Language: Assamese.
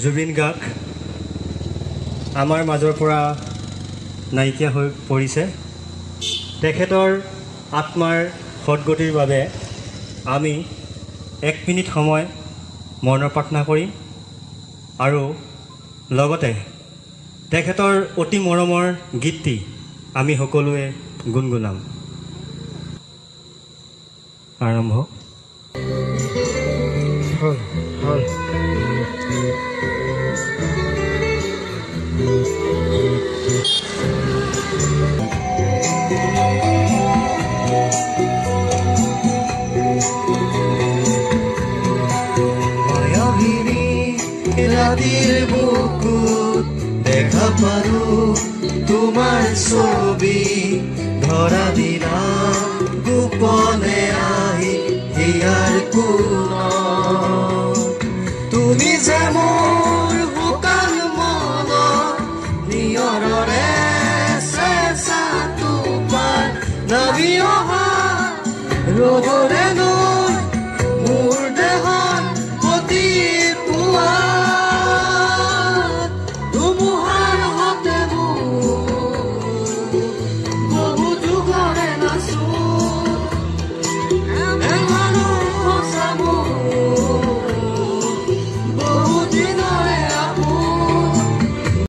জুবিন গাৰ্গ আমাৰ মাজৰ পৰা নাইকিয়া হৈ পৰিছে। তেখেতৰ আত্মাৰ সদ্গতিৰ বাবে আমি 1 মিনিট সময় মৌন প্ৰাৰ্থনা কৰিম আৰু লগতে তেখেতৰ অতি মৰমৰ গীতটি আমি সকলোৱে গুণগুণাম। আৰম্ভ। ৰাতিৰ বুকুত দেখা পাৰো তোমাৰ ছবি ধৰা দিনা গোপনে আহি হিয়াৰ কোণত তুমি যে মোৰ শুকান মনত নিয়ৰৰে চেঁচা টোপাল নামি অহা ৰ'দৰে